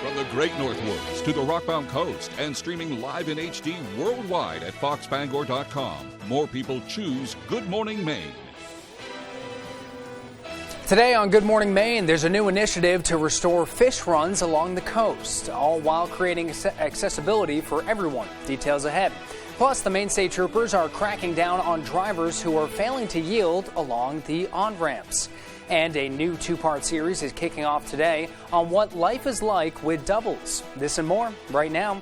From the Great Northwoods to the Rockbound Coast and streaming live in HD worldwide at foxbangor.com. More people choose Good Morning Maine. Today on Good Morning Maine, there's a new initiative to restore fish runs along the coast, all while creating accessibility for everyone. Details ahead. Plus, the Maine State Troopers are cracking down on drivers who are failing to yield along the on-ramps. And a new two-part series is kicking off today on what life is like with doubles. This and more right now.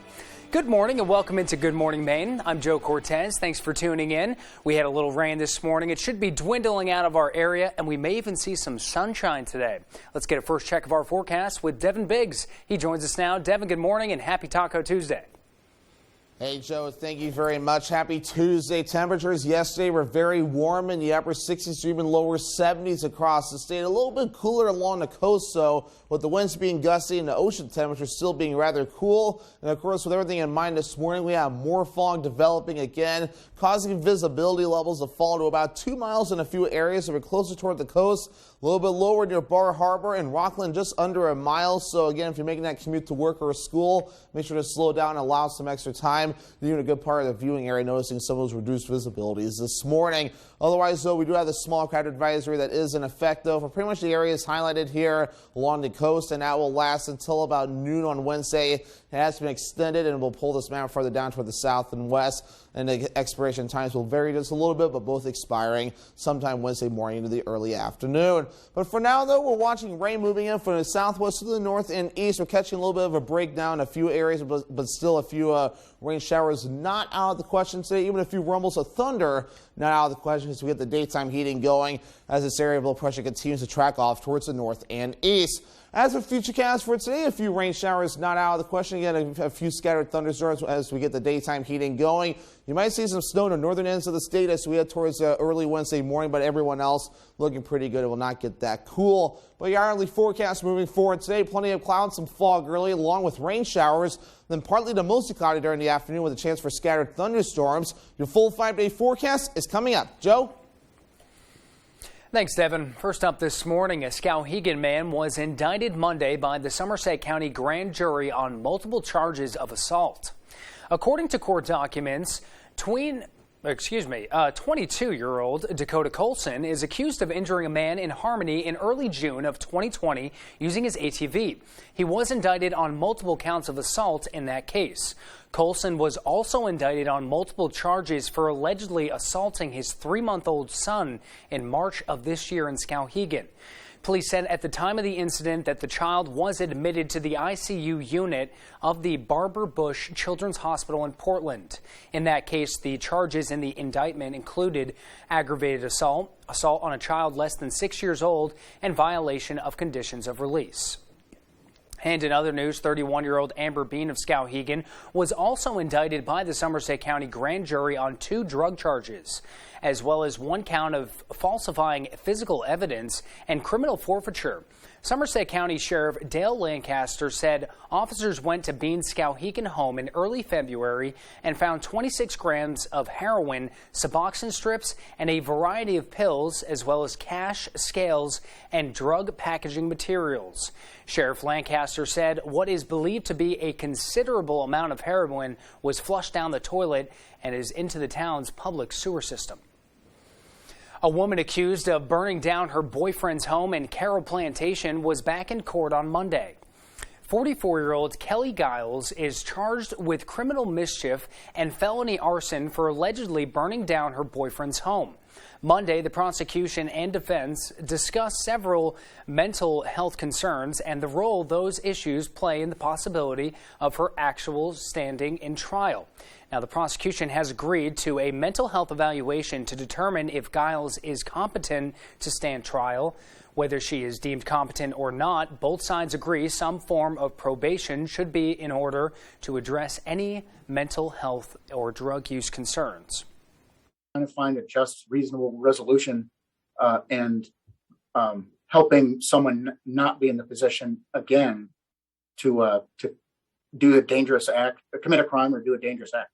Good morning and welcome into Good Morning Maine. I'm Joe Cortez. Thanks for tuning in. We had a little rain this morning. It should be dwindling out of our area, and we may even see some sunshine today. Let's get a first check of our forecast with Devin Biggs. He joins us now. Devin, good morning and happy Taco Tuesday. Hey, Joe, thank you very much. Happy Tuesday. Temperatures yesterday were very warm in the upper 60s to even lower 70s across the state. A little bit cooler along the coast, though, with the winds being gusty and the ocean temperatures still being rather cool. And, of course, with everything in mind this morning, we have more fog developing again, causing visibility levels to fall to about 2 miles in a few areas that are closer toward the coast. A little bit lower near Bar Harbor and Rockland, just under a mile. So, again, if you're making that commute to work or school, make sure to slow down and allow some extra time. You're in a good part of the viewing area, noticing some of those reduced visibilities this morning. Otherwise, though, we do have the small crowd advisory that is in effect, though, for pretty much the areas highlighted here along the coast, and that will last until about noon on Wednesday. It has been extended, and we'll pull this map further down toward the south and west, and the expiration times will vary just a little bit, but both expiring sometime Wednesday morning into the early afternoon. But for now, though, we're watching rain moving in from the southwest to the north and east. We're catching a little bit of a breakdown in a few areas, but still a few rain showers not out of the question today. Even a few rumbles of thunder not out of the question as we get the daytime heating going as this area of low pressure continues to track off towards the north and east. As for futurecast for today, a few rain showers not out of the question. Again, a few scattered thunderstorms as we get the daytime heating going. You might see some snow in the northern ends of the state as we head towards early Wednesday morning, but everyone else looking pretty good. It will not get that cool. But your hourly forecast moving forward today, plenty of clouds, some fog early, along with rain showers, then partly to mostly cloudy during the afternoon with a chance for scattered thunderstorms. Your full 5-day forecast is coming up. Joe? Thanks, Devin. First up this morning, a Skowhegan man was indicted Monday by the Somerset County grand jury on multiple charges of assault. According to court documents, 22-year-old Dakota Colson is accused of injuring a man in Harmony in early June of 2020 using his ATV. He was indicted on multiple counts of assault in that case. Colson was also indicted on multiple charges for allegedly assaulting his 3-month-old son in March of this year in Skowhegan. Police said at the time of the incident that the child was admitted to the ICU unit of the Barbara Bush Children's Hospital in Portland. In that case, the charges in the indictment included aggravated assault, assault on a child less than 6 years old, and violation of conditions of release. And in other news, 31-year-old Amber Bean of Skowhegan was also indicted by the Somerset County grand jury on 2 drug charges, as well as 1 count of falsifying physical evidence and criminal forfeiture. Somerset County Sheriff Dale Lancaster said officers went to Bean's Skowhegan home in early February and found 26 grams of heroin, Suboxone strips, and a variety of pills, as well as cash, scales, and drug packaging materials. Sheriff Lancaster said what is believed to be a considerable amount of heroin was flushed down the toilet and is into the town's public sewer system. A woman accused of burning down her boyfriend's home in Carroll Plantation was back in court on Monday. 44-year-old Kelly Giles is charged with criminal mischief and felony arson for allegedly burning down her boyfriend's home. Monday, the prosecution and defense discussed several mental health concerns and the role those issues play in the possibility of her actual standing in trial. Now, the prosecution has agreed to a mental health evaluation to determine if Giles is competent to stand trial. Whether she is deemed competent or not, both sides agree some form of probation should be in order to address any mental health or drug use concerns. Trying to find a just, reasonable resolution and helping someone not be in the position again to do a dangerous act, commit a crime or do a dangerous act.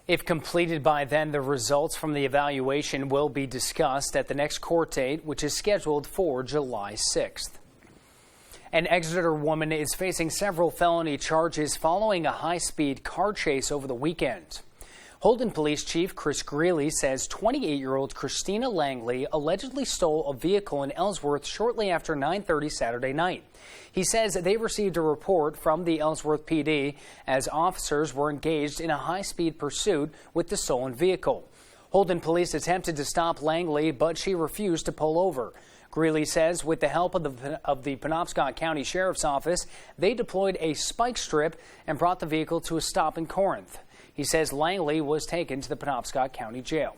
If completed by then, the results from the evaluation will be discussed at the next court date, which is scheduled for July 6th. An Exeter woman is facing several felony charges following a high-speed car chase over the weekend. Holden Police Chief Chris Greeley says 28-year-old Christina Langley allegedly stole a vehicle in Ellsworth shortly after 9:30 Saturday night. He says they received a report from the Ellsworth PD as officers were engaged in a high-speed pursuit with the stolen vehicle. Holden police attempted to stop Langley, but she refused to pull over. Greeley says with the help of the Penobscot County Sheriff's Office, they deployed a spike strip and brought the vehicle to a stop in Corinth. He says Langley was taken to the Penobscot County Jail.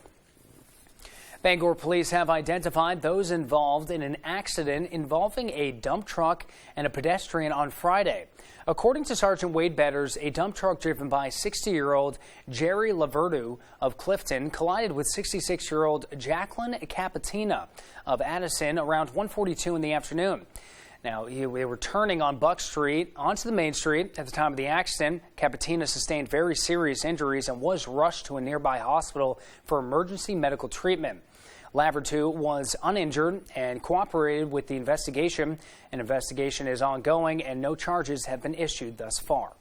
Bangor police have identified those involved in an accident involving a dump truck and a pedestrian on Friday. According to Sergeant Wade Betters, a dump truck driven by 60-year-old Jerry Laverdu of Clifton collided with 66-year-old Jacqueline Capatina of Addison around 1:42 in the afternoon. Now, they were turning on Buck Street onto the main street at the time of the accident. Capatina sustained very serious injuries and was rushed to a nearby hospital for emergency medical treatment. Lavertu was uninjured and cooperated with the investigation. An investigation is ongoing and no charges have been issued thus far.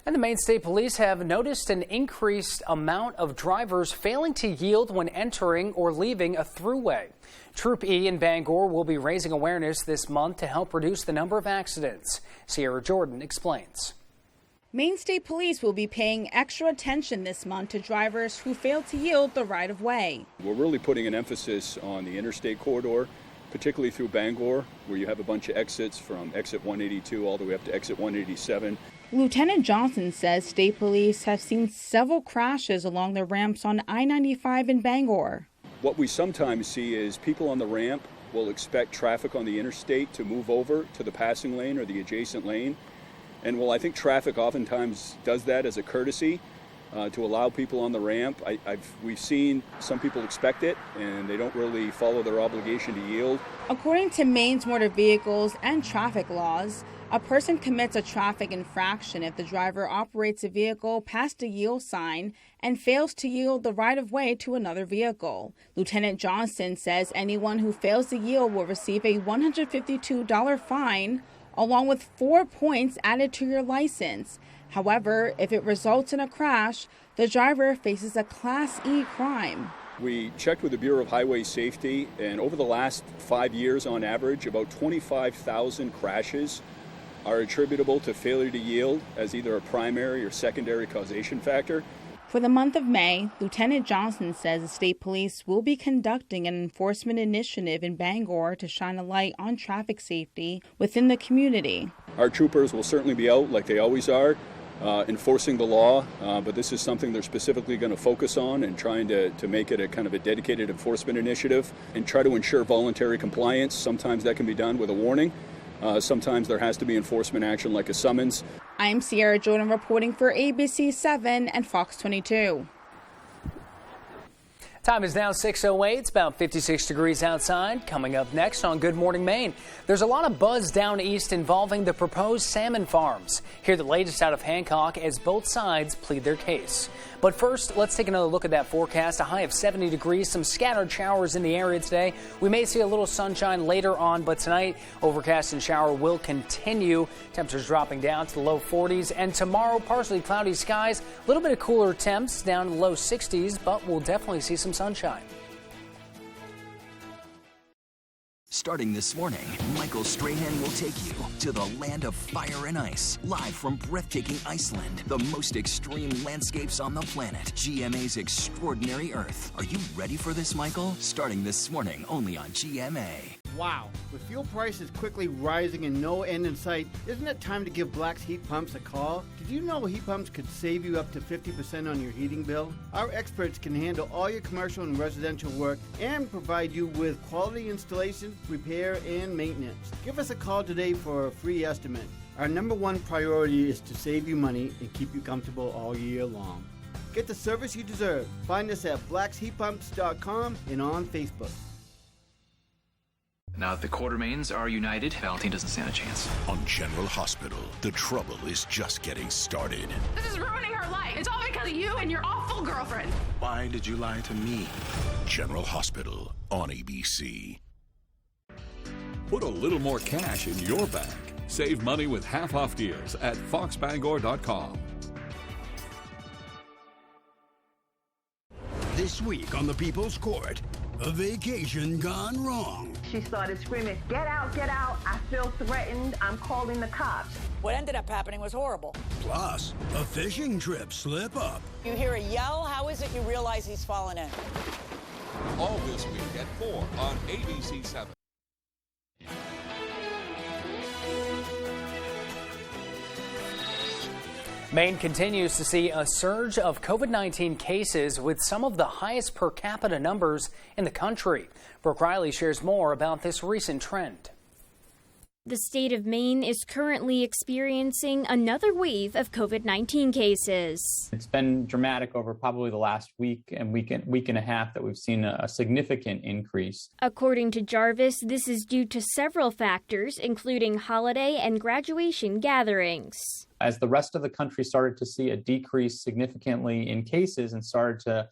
And the Maine State Police have noticed an increased amount of drivers failing to yield when entering or leaving a thruway. Troop E in Bangor will be raising awareness this month to help reduce the number of accidents. Sierra Jordan explains. Maine State Police will be paying extra attention this month to drivers who fail to yield the right-of-way. We're really putting an emphasis on the interstate corridor, particularly through Bangor, where you have a bunch of exits from exit 182 all the way up to exit 187. Lieutenant Johnson says state police have seen several crashes along the ramps on I-95 in Bangor. What we sometimes see is people on the ramp will expect traffic on the interstate to move over to the passing lane or the adjacent lane. And I think traffic oftentimes does that as a courtesy to allow people on the ramp. We've seen some people expect it and they don't really follow their obligation to yield. According to Maine's motor vehicles and traffic laws, a person commits a traffic infraction if the driver operates a vehicle past a yield sign and fails to yield the right-of-way to another vehicle. Lieutenant Johnson says anyone who fails to yield will receive a $152 fine, along with 4 points added to your license. However, if it results in a crash, the driver faces a Class E crime. We checked with the Bureau of Highway Safety, and over the last 5 years on average, about 25,000 crashes are attributable to failure to yield as either a primary or secondary causation factor. For the month of May, Lieutenant Johnson says the state police will be conducting an enforcement initiative in Bangor to shine a light on traffic safety within the community. Our troopers will certainly be out, like they always are, enforcing the law, but this is something they're specifically going to focus on and trying to make it a kind of a dedicated enforcement initiative and try to ensure voluntary compliance. Sometimes that can be done with a warning. Sometimes there has to be enforcement action like a summons. I'm Sierra Jordan reporting for ABC 7 and Fox 22. Time is now 6:08. It's about 56 degrees outside. Coming up next on Good Morning Maine, there's a lot of buzz down east involving the proposed salmon farms. Hear the latest out of Hancock as both sides plead their case. But first, let's take another look at that forecast. A high of 70 degrees, some scattered showers in the area today. We may see a little sunshine later on, but tonight, overcast and shower will continue. Temperatures dropping down to the low 40s. And tomorrow, partially cloudy skies. A little bit of cooler temps down to the low 60s, but we'll definitely see some sunshine. Starting this morning, Michael Strahan will take you to the land of fire and ice. Live from breathtaking Iceland, the most extreme landscapes on the planet. GMA's Extraordinary Earth. Are you ready for this, Michael? Starting this morning, only on GMA. Wow, with fuel prices quickly rising and no end in sight, isn't it time to give Black's Heat Pumps a call? Did you know heat pumps could save you up to 50% on your heating bill? Our experts can handle all your commercial and residential work and provide you with quality installation, repair, and maintenance. Give us a call today for a free estimate. Our number one priority is to save you money and keep you comfortable all year long. Get the service you deserve. Find us at blacksheatpumps.com and on Facebook. Now that the court remains are united, Valentine doesn't stand a chance. On General Hospital, the trouble is just getting started. This is ruining her life. It's all because of you and your awful girlfriend. Why did you lie to me? General Hospital on ABC. Put a little more cash in your bag. Save money with half-off deals at foxbangor.com. This week on the People's Court, a vacation gone wrong. She started screaming, "Get out, get out. I feel threatened. I'm calling the cops." What ended up happening was horrible. Plus, a fishing trip slip up. You hear a yell, how is it you realize he's fallen in? All this week at 4 on ABC 7. Maine continues to see a surge of COVID-19 cases with some of the highest per capita numbers in the country. Brooke Riley shares more about this recent trend. The state of Maine is currently experiencing another wave of COVID-19 cases. It's been dramatic over probably the last week and a half that we've seen a significant increase. According to Jarvis, this is due to several factors, including holiday and graduation gatherings. As the rest of the country started to see a decrease significantly in cases and started to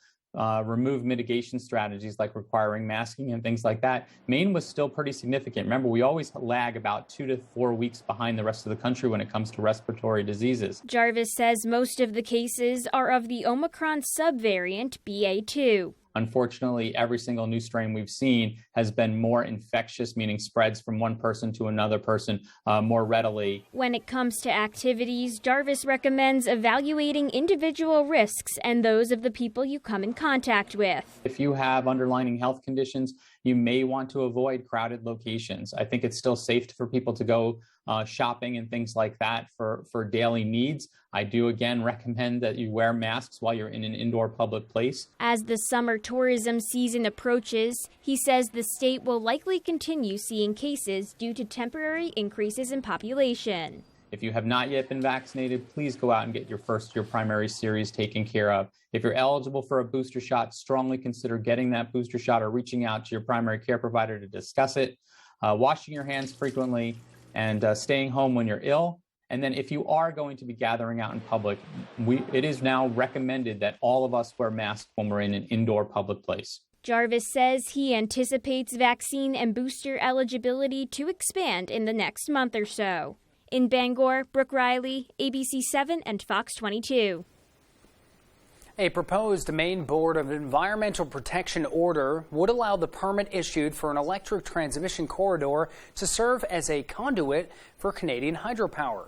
remove mitigation strategies like requiring masking and things like that, Maine was still pretty significant. Remember, we always lag about 2 to 4 weeks behind the rest of the country when it comes to respiratory diseases. Jarvis says most of the cases are of the Omicron subvariant BA2. Unfortunately, every single new strain we've seen has been more infectious, meaning spreads from one person to another person more readily. When it comes to activities, Jarvis recommends evaluating individual risks and those of the people you come in contact with. If you have underlying health conditions, you may want to avoid crowded locations. I think it's still safe for people to go shopping and things like that for daily needs. I do again recommend that you wear masks while you're in an indoor public place. As the summer tourism season approaches, he says the state will likely continue seeing cases due to temporary increases in population. If you have not yet been vaccinated, please go out and get your primary series taken care of. If you're eligible for a booster shot, strongly consider getting that booster shot or reaching out to your primary care provider to discuss it. Washing your hands frequently and staying home when you're ill. And then if you are going to be gathering out in public, it is now recommended that all of us wear masks when we're in an indoor public place. Jarvis says he anticipates vaccine and booster eligibility to expand in the next month or so. In Bangor, Brooke Riley, ABC 7 and Fox 22. A proposed Maine Board of Environmental Protection order would allow the permit issued for an electric transmission corridor to serve as a conduit for Canadian hydropower.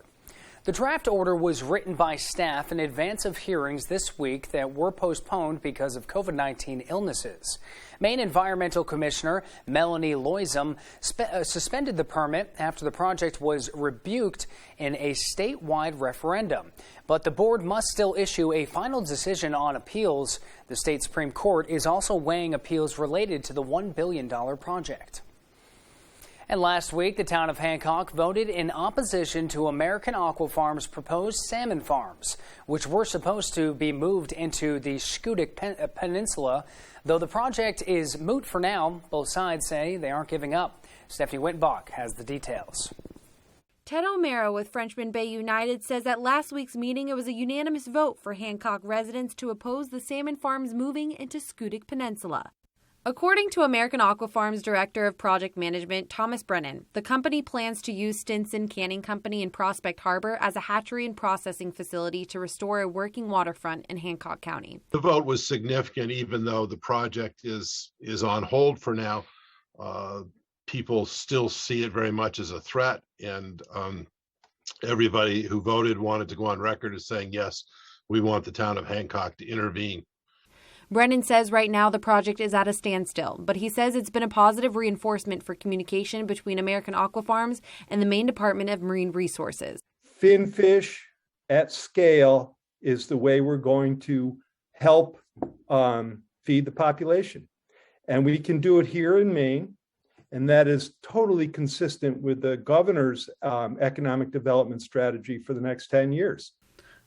The draft order was written by staff in advance of hearings this week that were postponed because of COVID-19 illnesses. Maine Environmental Commissioner Melanie Loisum suspended the permit after the project was rebuked in a statewide referendum. But the board must still issue a final decision on appeals. The state Supreme Court is also weighing appeals related to the $1 billion project. And last week, the town of Hancock voted in opposition to American Aquafarm's proposed salmon farms, which were supposed to be moved into the Schuylkill Peninsula. Though the project is moot for now, both sides say they aren't giving up. Stephanie Wittenbach has the details. Ted O'Mara with Frenchman Bay United says at last week's meeting it was a unanimous vote for Hancock residents to oppose the salmon farms moving into Schuylkill Peninsula. According to American Aquafarm's Director of Project Management, Thomas Brennan, the company plans to use Stinson Canning Company in Prospect Harbor as a hatchery and processing facility to restore a working waterfront in Hancock County. The vote was significant, even though the project is on hold for now. People still see it very much as a threat, and everybody who voted wanted to go on record as saying, yes, we want the town of Hancock to intervene. Brennan says right now the project is at a standstill, but he says it's been a positive reinforcement for communication between American Aquafarms and the Maine Department of Marine Resources. Finfish at scale is the way we're going to help feed the population. And we can do it here in Maine, and that is totally consistent with the governor's economic development strategy for the next 10 years.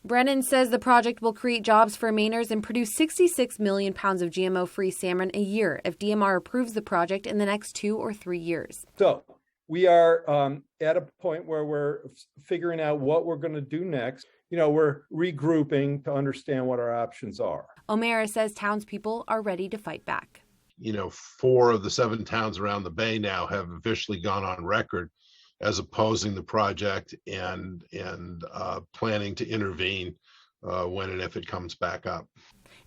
Brennan says the project will create jobs for Mainers and produce 66 million pounds of GMO-free salmon a year if DMR approves the project in the next 2 or 3 years. So we are at a point where we're figuring out what we're going to do next. We're regrouping to understand what our options are. O'Mara says townspeople are ready to fight back. 4 of the 7 towns around the bay now have officially gone on record as opposing the project and planning to intervene when and if it comes back up.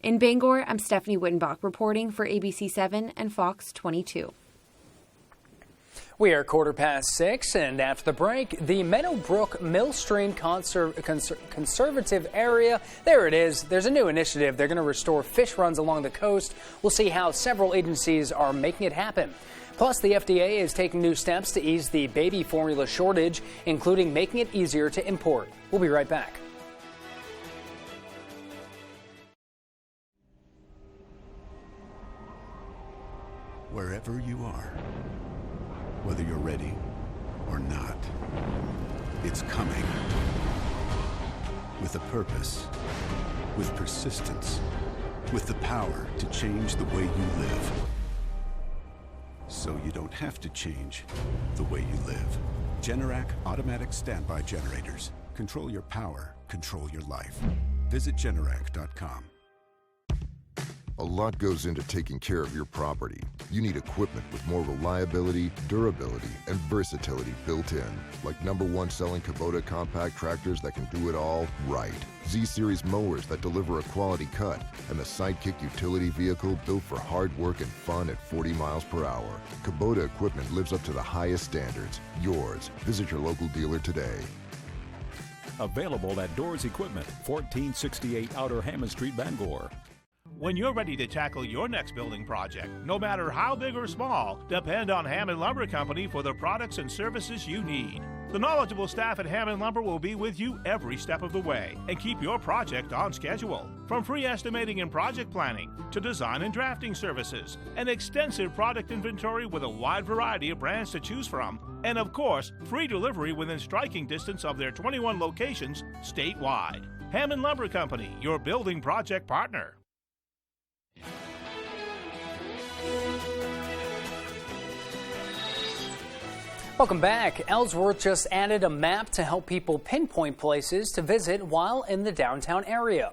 In Bangor, I'm Stephanie Wittenbach reporting for ABC7 and Fox 22. We are 6:15, and after the break, the Meadowbrook Millstream Conservative Area. There it is. There's a new initiative. They're going to restore fish runs along the coast. We'll see how several agencies are making it happen. Plus, the FDA is taking new steps to ease the baby formula shortage, including making it easier to import. We'll be right back. Wherever you are, whether you're ready or not, it's coming. With a purpose, with persistence, with the power to change the way you live. So you don't have to change the way you live. Generac automatic standby generators. Control your power, control your life. Visit Generac.com. A lot goes into taking care of your property. You need equipment with more reliability, durability, and versatility built in, like #1 selling Kubota compact tractors that can do it all right, Z-Series mowers that deliver a quality cut, and the Sidekick utility vehicle built for hard work and fun at 40 miles per hour. Kubota equipment lives up to the highest standards. Yours. Visit your local dealer today. Available at Doors Equipment, 1468 Outer Hammond Street, Bangor. When you're ready to tackle your next building project, no matter how big or small, depend on Hammond Lumber Company for the products and services you need. The knowledgeable staff at Hammond Lumber will be with you every step of the way and keep your project on schedule. From free estimating and project planning to design and drafting services, an extensive product inventory with a wide variety of brands to choose from, and of course, free delivery within striking distance of their 21 locations statewide. Hammond Lumber Company, your building project partner. Welcome back. Ellsworth just added a map to help people pinpoint places to visit while in the downtown area.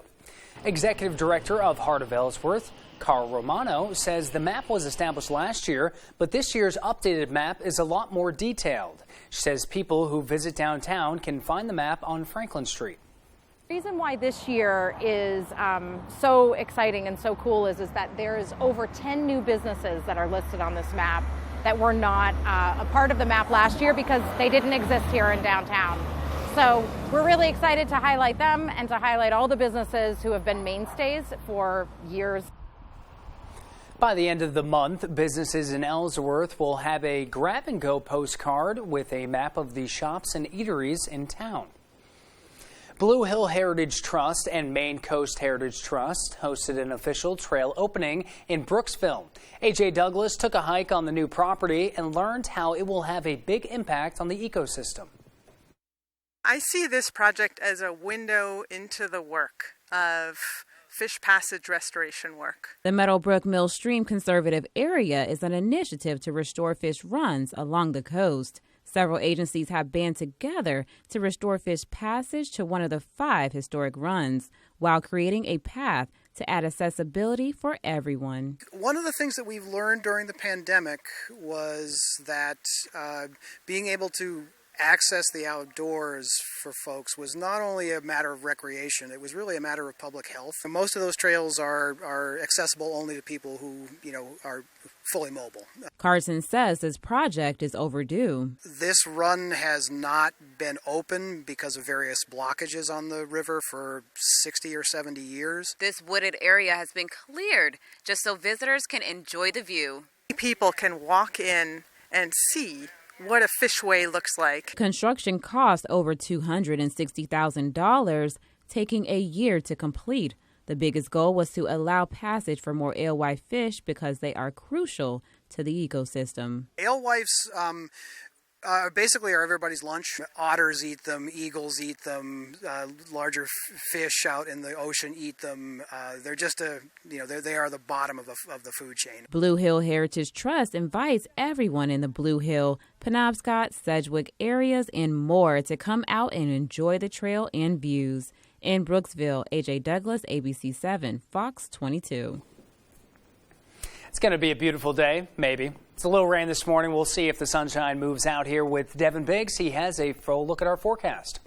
Executive Director of Heart of Ellsworth, Carl Romano, says the map was established last year, but this year's updated map is a lot more detailed. She says people who visit downtown can find the map on Franklin Street. The reason why this year is so exciting and so cool is that there is over 10 new businesses that are listed on this map that were not a part of the map last year because they didn't exist here in downtown. So we're really excited to highlight them and to highlight all the businesses who have been mainstays for years. By the end of the month, businesses in Ellsworth will have a grab-and-go postcard with a map of the shops and eateries in town. Blue Hill Heritage Trust and Maine Coast Heritage Trust hosted an official trail opening in Brooksville. A.J. Douglas took a hike on the new property and learned how it will have a big impact on the ecosystem. I see this project as a window into the work of fish passage restoration work. The Meadowbrook Millstream Conservative Area is an initiative to restore fish runs along the coast. Several agencies have band together to restore fish passage to one of the 5 historic runs while creating a path to add accessibility for everyone. One of the things that we've learned during the pandemic was that being able to access the outdoors for folks was not only a matter of recreation, it was really a matter of public health. And most of those trails are accessible only to people who, are fully mobile. Carson says this project is overdue. This run has not been open because of various blockages on the river for 60 or 70 years. This wooded area has been cleared just so visitors can enjoy the view. People can walk in and see what a fishway looks like. Construction cost over $260,000, taking a year to complete. The biggest goal was to allow passage for more alewife fish because they are crucial to the ecosystem. Alewives basically are everybody's lunch. Otters eat them, eagles eat them, larger fish out in the ocean eat them. They're just they are the bottom of the food chain. Blue Hill Heritage Trust invites everyone in the Blue Hill, Penobscot, Sedgwick areas, and more to come out and enjoy the trail and views. In Brooksville, A.J. Douglas, ABC7, Fox 22. It's going to be a beautiful day, maybe. It's a little rain this morning. We'll see if the sunshine moves out here with Devin Biggs. He has a full look at our forecast.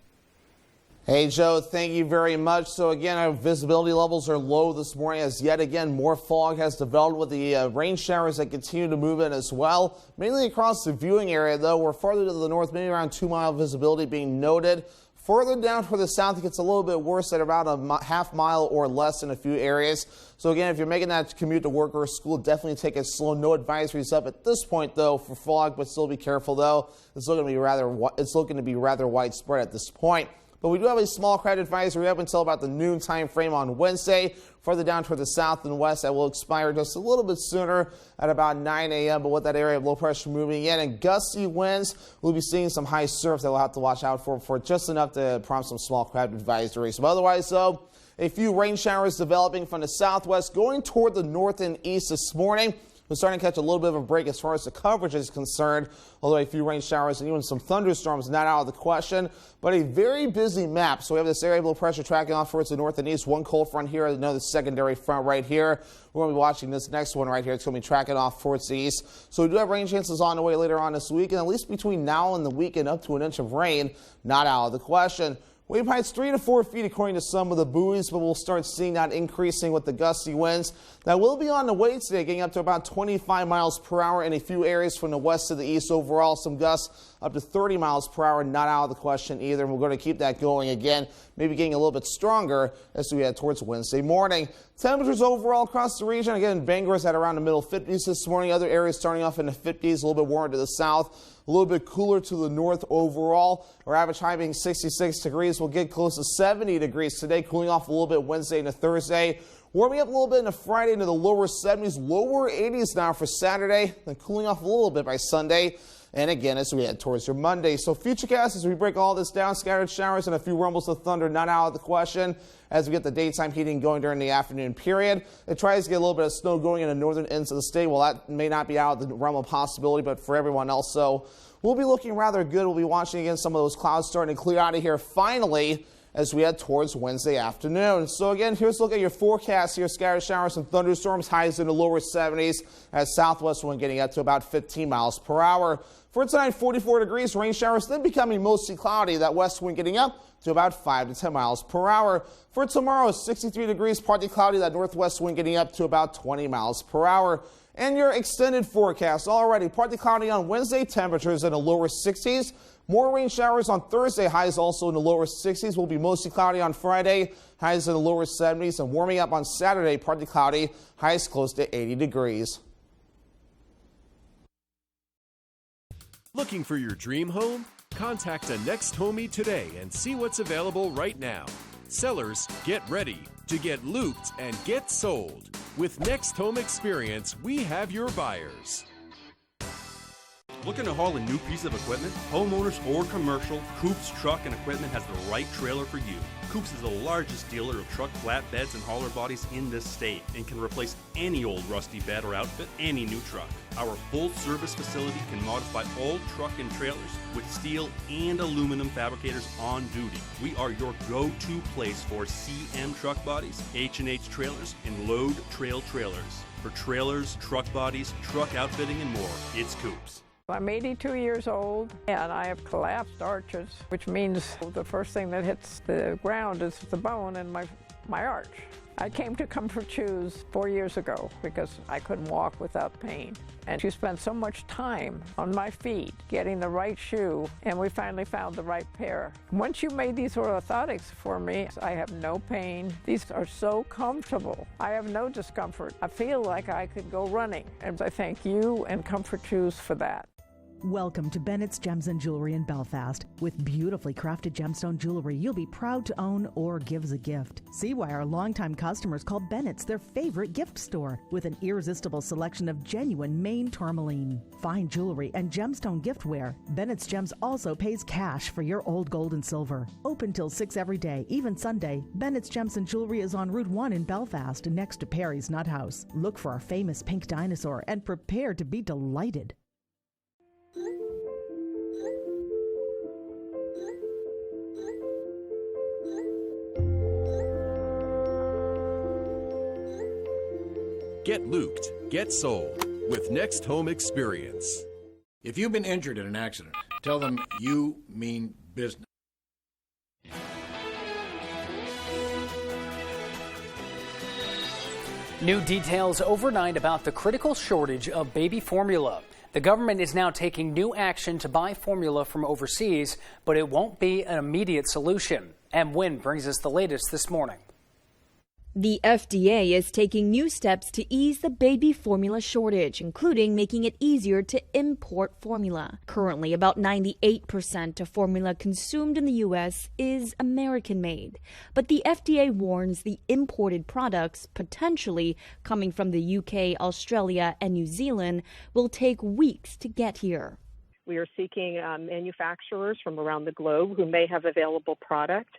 Hey, Joe, thank you very much. So again, our visibility levels are low this morning as yet again more fog has developed with the rain showers that continue to move in as well. Mainly across the viewing area, though. We're farther to the north, maybe around 2-mile visibility being noted. Further down toward the south, it gets a little bit worse at about a half mile or less in a few areas. So again, if you're making that commute to work or school, definitely take it slow. No advisories up at this point, though, for fog, but still be careful, though. It's looking to be rather widespread at this point. But we do have a small crowd advisory up until about the noon time frame on Wednesday. Further down toward the south and west, that will expire just a little bit sooner at about 9 a.m. But with that area of low pressure moving in and gusty winds, we'll be seeing some high surf that we'll have to watch out for just enough to prompt some small crowd advisories. But otherwise, though, a few rain showers developing from the southwest going toward the north and east this morning. We're starting to catch a little bit of a break as far as the coverage is concerned, although a few rain showers and even some thunderstorms not out of the question. But a very busy map. So we have this area of low pressure tracking off towards the north and east. One cold front here, another secondary front right here. We're going to be watching this next one right here. It's going to be tracking off towards the east. So we do have rain chances on the way later on this week, and at least between now and the weekend, up to an inch of rain, not out of the question. Wave heights 3 to 4 feet according to some of the buoys, but we'll start seeing that increasing with the gusty winds. That will be on the way today, getting up to about 25 miles per hour in a few areas from the west to the east. Overall, some gusts up to 30 miles per hour, not out of the question either. And we're going to keep that going again, maybe getting a little bit stronger as we head towards Wednesday morning. Temperatures overall across the region, again, Bangor's at around the middle 50s this morning. Other areas starting off in the 50s, a little bit warmer to the south. A little bit cooler to the north overall. Our average high being 66 degrees. We'll get close to 70 degrees today, cooling off a little bit Wednesday into Thursday. Warming up a little bit into Friday into the lower 70s, lower 80s now for Saturday, then cooling off a little bit by Sunday. And again, as we head towards your Monday. So futurecast, as we break all this down, scattered showers and a few rumbles of thunder not out of the question as we get the daytime heating going during the afternoon period. It tries to get a little bit of snow going in the northern ends of the state. Well, that may not be out of the realm of possibility, but for everyone else, so we'll be looking rather good. We'll be watching again some of those clouds starting to clear out of here finally as we head towards Wednesday afternoon. So again, here's a look at your forecast here. Scattered showers and thunderstorms, highs in the lower 70s as southwest wind getting up to about 15 miles per hour. For tonight, 44 degrees, rain showers, then becoming mostly cloudy. That west wind getting up to about 5 to 10 miles per hour. For tomorrow, 63 degrees, partly cloudy. That northwest wind getting up to about 20 miles per hour. And your extended forecast already partly cloudy on Wednesday, temperatures in the lower 60s. More rain showers on Thursday, highs also in the lower 60s. Will be mostly cloudy on Friday, highs in the lower 70s. And warming up on Saturday, partly cloudy, highs close to 80 degrees. Looking for your dream home? Contact a Next Homie today and see what's available right now. Sellers, get ready to get looped and get sold. With Next Home Experience, we have your buyers. Looking to haul a new piece of equipment? Homeowners or commercial, Coops Truck and Equipment has the right trailer for you. Coops is the largest dealer of truck flatbeds and hauler bodies in this state and can replace any old rusty bed or outfit any new truck. Our full-service facility can modify all truck and trailers with steel and aluminum fabricators on duty. We are your go-to place for CM truck bodies, H&H trailers, and load trail trailers. For trailers, truck bodies, truck outfitting, and more, it's Coops. I'm 82 years old and I have collapsed arches, which means the first thing that hits the ground is the bone in my arch. I came to Comfort Shoes 4 years ago because I couldn't walk without pain. And she spent so much time on my feet getting the right shoe, and we finally found the right pair. Once you made these orthotics for me, I have no pain. These are so comfortable. I have no discomfort. I feel like I could go running, and I thank you and Comfort Shoes for that. Welcome to Bennett's Gems and Jewelry in Belfast. With beautifully crafted gemstone jewelry you'll be proud to own or give as a gift. See why our longtime customers call Bennett's their favorite gift store, with an irresistible selection of genuine Maine tourmaline. Fine jewelry and gemstone giftware. Bennett's Gems also pays cash for your old gold and silver. Open till 6 every day, even Sunday. Bennett's Gems and Jewelry is on Route 1 in Belfast, next to Perry's Nut House. Look for our famous pink dinosaur and prepare to be delighted. Get Looped get sold with Next Home Experience. If you've been injured in an accident, tell them you mean business. New details overnight about the critical shortage of baby formula. The government is now taking new action to buy formula from overseas, but it won't be an immediate solution. And Wynn brings us the latest this morning. The FDA is taking new steps to ease the baby formula shortage, including making it easier to import formula. Currently, about 98% of formula consumed in the U.S. is American-made. But the FDA warns the imported products, potentially coming from the UK, Australia, and New Zealand, will take weeks to get here. We are seeking manufacturers from around the globe who may have available product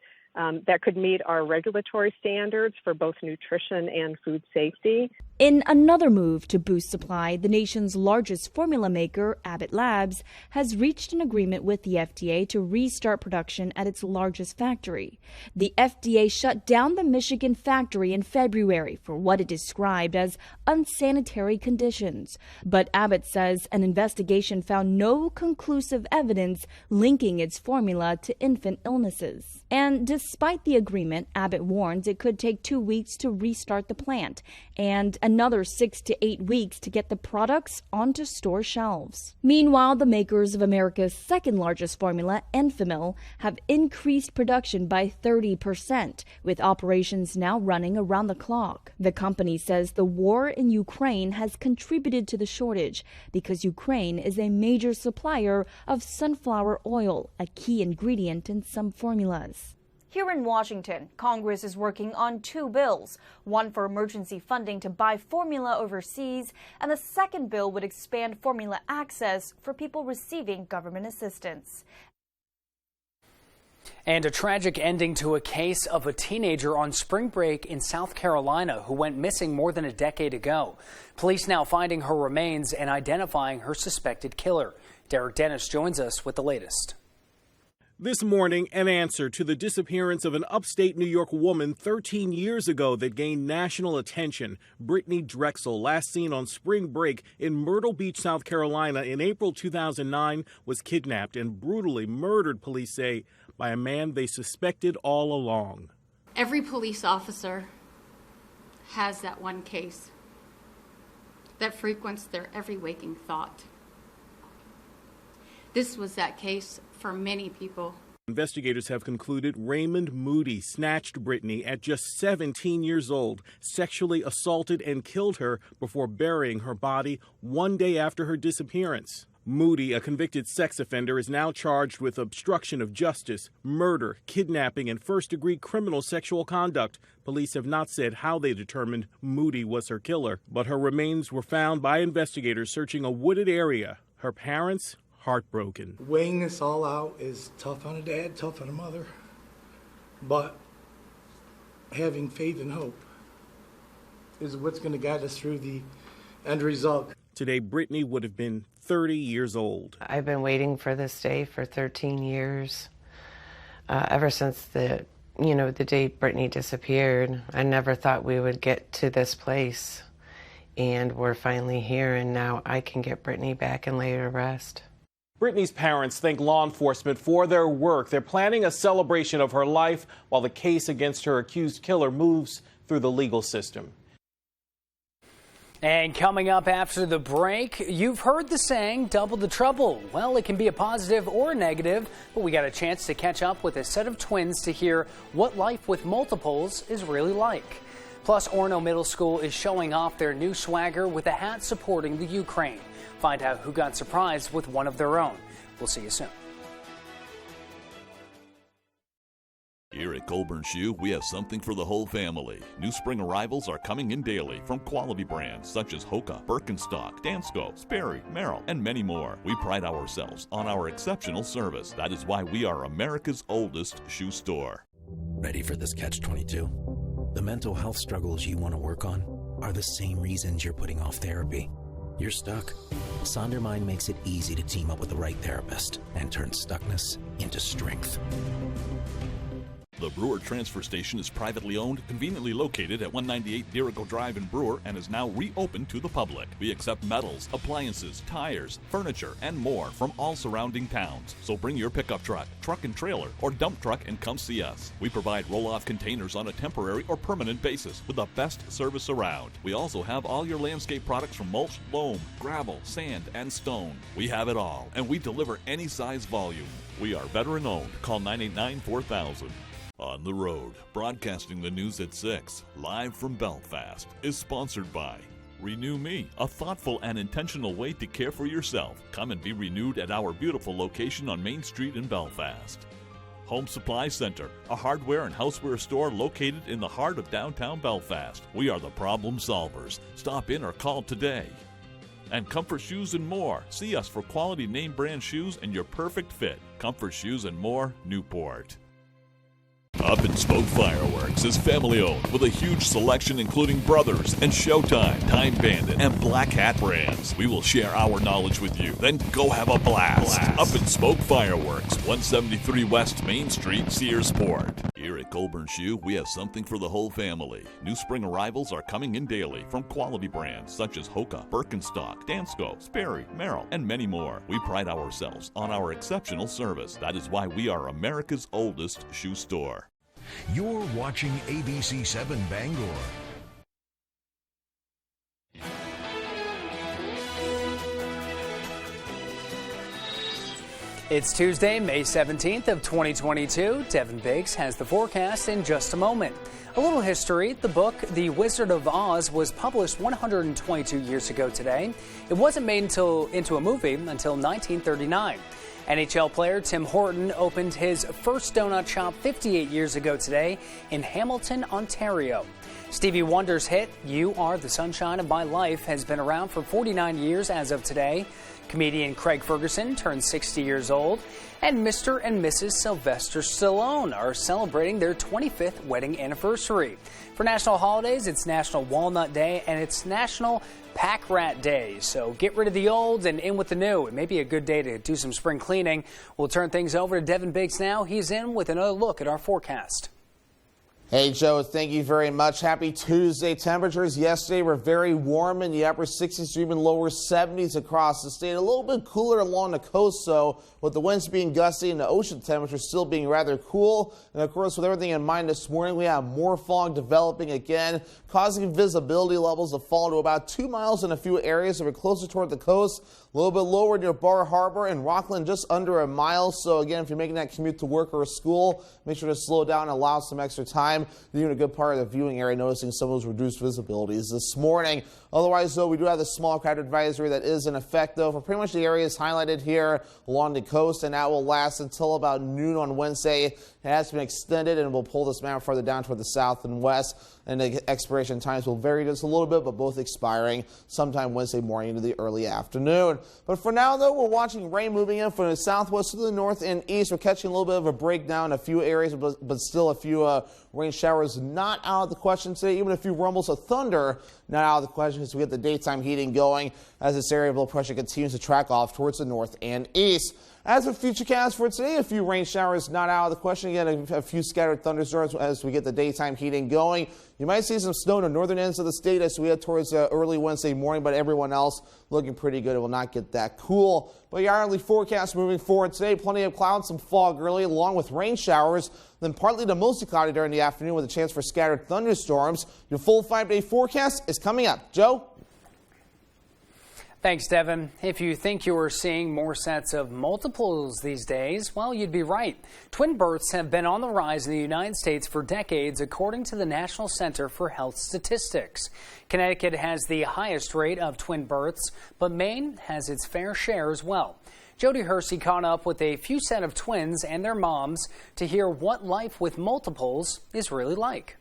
that could meet our regulatory standards for both nutrition and food safety. In another move to boost supply, the nation's largest formula maker, Abbott Labs, has reached an agreement with the FDA to restart production at its largest factory. The FDA shut down the Michigan factory in February for what it described as unsanitary conditions. But Abbott says an investigation found no conclusive evidence linking its formula to infant illnesses. And despite the agreement, Abbott warns it could take 2 weeks to restart the plant and another 6 to 8 weeks to get the products onto store shelves. Meanwhile, the makers of America's second largest formula, Enfamil, have increased production by 30%, with operations now running around the clock. The company says the war in Ukraine has contributed to the shortage because Ukraine is a major supplier of sunflower oil, a key ingredient in some formulas. Here in Washington, Congress is working on 2 bills, one for emergency funding to buy formula overseas, and the second bill would expand formula access for people receiving government assistance. And a tragic ending to a case of a teenager on spring break in South Carolina who went missing more than a decade ago. Police now finding her remains and identifying her suspected killer. Derek Dennis joins us with the latest. This morning, an answer to the disappearance of an upstate New York woman 13 years ago that gained national attention. Brittany Drexel, last seen on spring break in Myrtle Beach, South Carolina in April 2009, was kidnapped and brutally murdered, police say, by a man they suspected all along. Every police officer has that one case that frequents their every waking thought. This was that case for many people. Investigators have concluded Raymond Moody snatched Brittany at just 17 years old, sexually assaulted and killed her before burying her body 1 day after her disappearance. Moody, a convicted sex offender, is now charged with obstruction of justice, murder, kidnapping, and first-degree criminal sexual conduct. Police have not said how they determined Moody was her killer, but her remains were found by investigators searching a wooded area. Her parents heartbroken. Weighing this all out is tough on a dad, tough on a mother, but having faith and hope is what's going to guide us through the end result. Today, Brittany would have been 30 years old. I've been waiting for this day for 13 years. Ever since the day Brittany disappeared, I never thought we would get to this place. And we're finally here, and now I can get Brittany back and lay her to rest. Brittany's parents thank law enforcement for their work. They're planning a celebration of her life while the case against her accused killer moves through the legal system. And coming up after the break, you've heard the saying, double the trouble. Well, it can be a positive or a negative, but we got a chance to catch up with a set of twins to hear what life with multiples is really like. Plus, Orono Middle School is showing off their new swagger with a hat supporting the Ukraine. Find out who got surprised with one of their own. We'll see you soon. Here at Colburn Shoe, we have something for the whole family. New spring arrivals are coming in daily from quality brands such as Hoka, Birkenstock, Dansko, Sperry, Merrill, and many more. We pride ourselves on our exceptional service. That is why we are America's oldest shoe store. Ready for this catch-22? The mental health struggles you want to work on are the same reasons you're putting off therapy. You're stuck. Sondermind makes it easy to team up with the right therapist and turn stuckness into strength. The Brewer Transfer Station is privately owned, conveniently located at 198 Dirigo Drive in Brewer, and is now reopened to the public. We accept metals, appliances, tires, furniture, and more from all surrounding towns. So bring your pickup truck, truck and trailer, or dump truck and come see us. We provide roll-off containers on a temporary or permanent basis with the best service around. We also have all your landscape products from mulch, loam, gravel, sand, and stone. We have it all, and we deliver any size volume. We are veteran-owned. Call 989-4000. On the Road, broadcasting the news at 6, live from Belfast, is sponsored by Renew Me, a thoughtful and intentional way to care for yourself. Come and be renewed at our beautiful location on Main Street in Belfast. Home Supply Center, a hardware and houseware store located in the heart of downtown Belfast. We are the problem solvers. Stop in or call today. And Comfort Shoes and More. See us for quality name brand shoes and your perfect fit. Comfort Shoes and More, Newport. Up and Smoke Fireworks is family owned with a huge selection including Brothers and Showtime, Time Bandit, and Black Hat brands. We will share our knowledge with you, then go have a blast. Up and Smoke Fireworks, 173 West Main Street, Searsport. Here at Colburn Shoe, we have something for the whole family. New spring arrivals are coming in daily from quality brands such as Hoka, Birkenstock, Dansko, Sperry, Merrill, and many more. We pride ourselves on our exceptional service. That is why we are America's oldest shoe store. You're watching ABC 7 Bangor. It's Tuesday, May 17th of 2022. Devin Biggs has the forecast in just a moment. A little history. The book, The Wizard of Oz, was published 122 years ago today. It wasn't made into a movie until 1939. NHL player Tim Horton opened his first donut shop 58 years ago today in Hamilton, Ontario. Stevie Wonder's hit, You Are the Sunshine of My Life, has been around for 49 years as of today. Comedian Craig Ferguson turned 60 years old, and Mr. and Mrs. Sylvester Stallone are celebrating their 25th wedding anniversary. For national holidays, it's National Walnut Day and it's National Pack Rat Day. So get rid of the old and in with the new. It may be a good day to do some spring cleaning. We'll turn things over to Devin Biggs now. He's in with another look at our forecast. Hey, Joe, thank you very much. Happy Tuesday. Temperatures yesterday were very warm in the upper 60s, even lower 70s across the state. A little bit cooler along the coast, though, with the winds being gusty and the ocean temperature still being rather cool. And, of course, with everything in mind this morning, we have more fog developing again, causing visibility levels to fall to about 2 miles in a few areas that are closer toward the coast. A little bit lower near Bar Harbor and Rockland, just under a mile. So, again, if you're making that commute to work or school, make sure to slow down and allow some extra time. You're in a good part of the viewing area, noticing some of those reduced visibilities this morning. Otherwise, though, we do have the small craft advisory that is in effect, though, for pretty much the areas highlighted here along the coast, and that will last until about noon on Wednesday. It has been extended, and we'll pull this map further down toward the south and west, and the expiration times will vary just a little bit, but both expiring sometime Wednesday morning into the early afternoon. But for now, though, we're watching rain moving in from the southwest to the north and east. We're catching a little bit of a breakdown in a few areas, but still a few rain showers not out of the question today. Even a few rumbles of thunder not out of the question as we get the daytime heating going as this area of low pressure continues to track off towards the north and east. As for futurecast for today, a few rain showers not out of the question. Again, a few scattered thunderstorms as we get the daytime heating going. You might see some snow in the northern ends of the state as we head towards early Wednesday morning, but everyone else looking pretty good. It will not get that cool. But your hourly forecast moving forward today, plenty of clouds, some fog early, along with rain showers, then partly to mostly cloudy during the afternoon with a chance for scattered thunderstorms. Your full 5-day forecast is coming up. Joe? Thanks, Devin. If you think you're seeing more sets of multiples these days, well, you'd be right. Twin births have been on the rise in the United States for decades, according to the National Center for Health Statistics. Connecticut has the highest rate of twin births, but Maine has its fair share as well. Jody Hersey caught up with a few set of twins and their moms to hear what life with multiples is really like.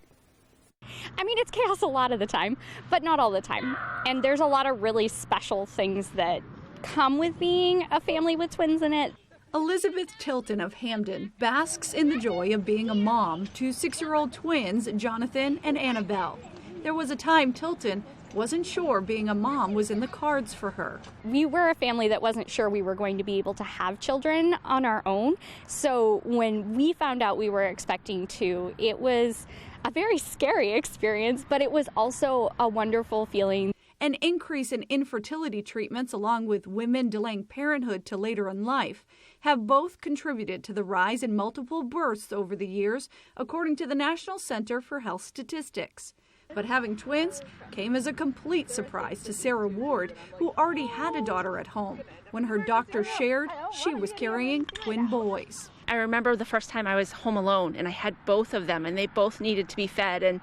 I mean, it's chaos a lot of the time, but not all the time. And there's a lot of really special things that come with being a family with twins in it. Elizabeth Tilton of Hamden basks in the joy of being a mom to 6-year-old twins, Jonathan and Annabelle. There was a time Tilton wasn't sure being a mom was in the cards for her. We were a family that wasn't sure we were going to be able to have children on our own. So when we found out we were expecting two, it was a very scary experience, but it was also a wonderful feeling. An increase in infertility treatments, along with women delaying parenthood to later in life, have both contributed to the rise in multiple births over the years, according to the National Center for Health Statistics. But having twins came as a complete surprise to Sarah Ward, who already had a daughter at home, when her doctor shared she was carrying twin boys. I remember the first time I was home alone and I had both of them and they both needed to be fed, and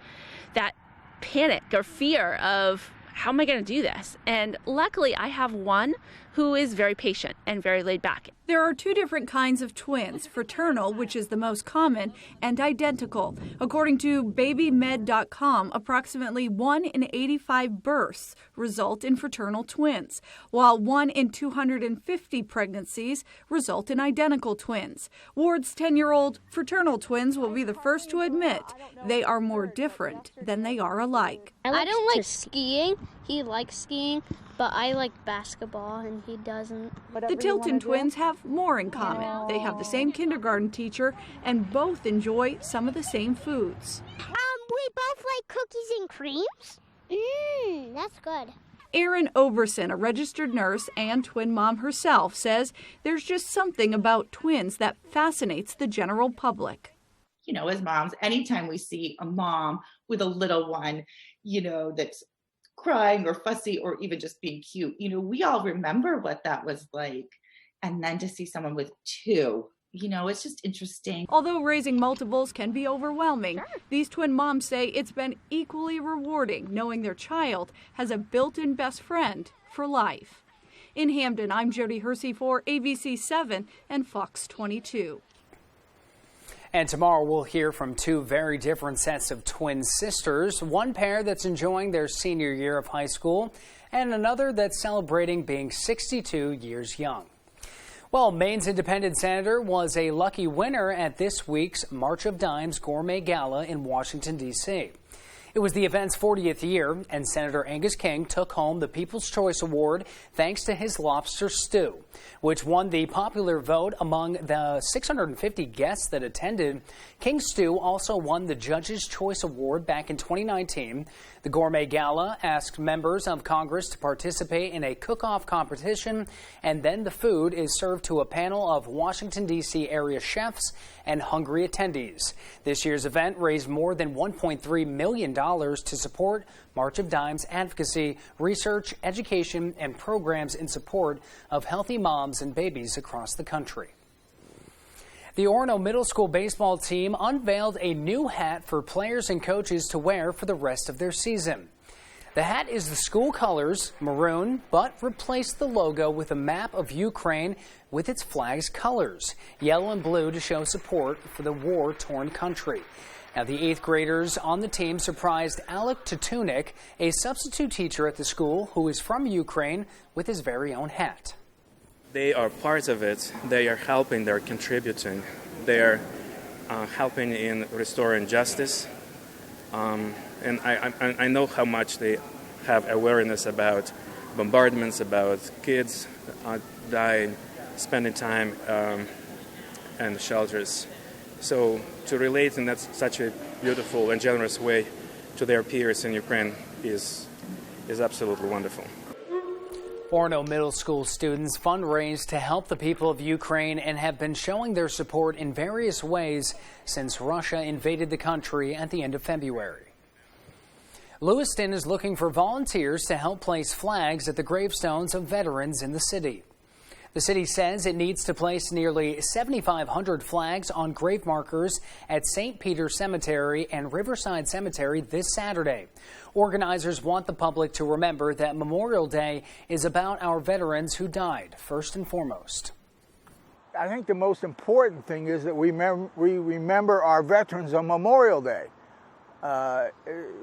that panic or fear of, how am I going to do this? And luckily I have one who is very patient and very laid back. There are two different kinds of twins, fraternal, which is the most common, and identical. According to BabyMed.com, approximately 1 in 85 births result in fraternal twins, while 1 in 250 pregnancies result in identical twins. Ward's 10-year-old fraternal twins will be the first to admit they are more different than they are alike. I don't like skiing. He likes skiing, but I like basketball and he doesn't. The Tilton twins have more in common. They have the same kindergarten teacher and both enjoy some of the same foods. We both like cookies and creams. That's good. Erin Oberson, a registered nurse and twin mom herself, says there's just something about twins that fascinates the general public. You know, as moms, anytime we see a mom with a little one, you know, that's crying or fussy or even just being cute, you know, we all remember what that was like. And then to see someone with two, you know, it's just interesting. Although raising multiples can be overwhelming, these twin moms say it's been equally rewarding knowing their child has a built-in best friend for life. In Hamden, I'm Jody Hersey for ABC 7 and Fox 22. And tomorrow we'll hear from two very different sets of twin sisters, one pair that's enjoying their senior year of high school and another that's celebrating being 62 years young. Well, Maine's independent senator was a lucky winner at this week's March of Dimes Gourmet Gala in Washington, D.C. It was the event's 40th year, and Senator Angus King took home the People's Choice Award thanks to his lobster stew, which won the popular vote among the 650 guests that attended. King's stew also won the Judge's Choice Award back in 2019. The Gourmet Gala asked members of Congress to participate in a cook-off competition, and then the food is served to a panel of Washington, D.C. area chefs and hungry attendees. This year's event raised more than $1.3 million to support March of Dimes advocacy, research, education, and programs in support of healthy moms and babies across the country. The Orono Middle School baseball team unveiled a new hat for players and coaches to wear for the rest of their season. The hat is the school colors, maroon, but replaced the logo with a map of Ukraine with its flag's colors, yellow and blue, to show support for the war-torn country. Now, the 8th graders on the team surprised Alek Tatunik, a substitute teacher at the school who is from Ukraine, with his very own hat. They are part of it. They are helping, they're contributing. They are helping in restoring justice. And I know how much they have awareness about bombardments, about kids dying, spending time in the shelters. So to relate in that such a beautiful and generous way to their peers in Ukraine is absolutely wonderful. Orono Middle School students fundraised to help the people of Ukraine and have been showing their support in various ways since Russia invaded the country at the end of February. Lewiston is looking for volunteers to help place flags at the gravestones of veterans in the city. The city says it needs to place nearly 7,500 flags on grave markers at St. Peter Cemetery and Riverside Cemetery this Saturday. Organizers want the public to remember that Memorial Day is about our veterans who died, first and foremost. I think the most important thing is that we remember our veterans on Memorial Day.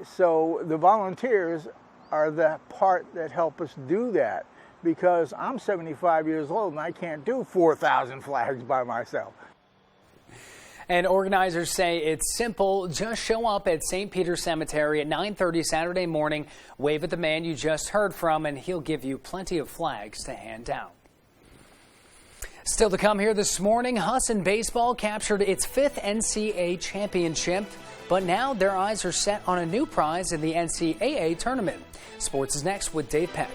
So the volunteers are the part that help us do that, because I'm 75 years old and I can't do 4,000 flags by myself. And organizers say it's simple. Just show up at St. Peter's Cemetery at 9:30 Saturday morning, wave at the man you just heard from, and he'll give you plenty of flags to hand out. Still to come here this morning, Husson baseball captured its 5th NCAA championship, but now their eyes are set on a new prize in the NCAA tournament. Sports is next with Dave Peck.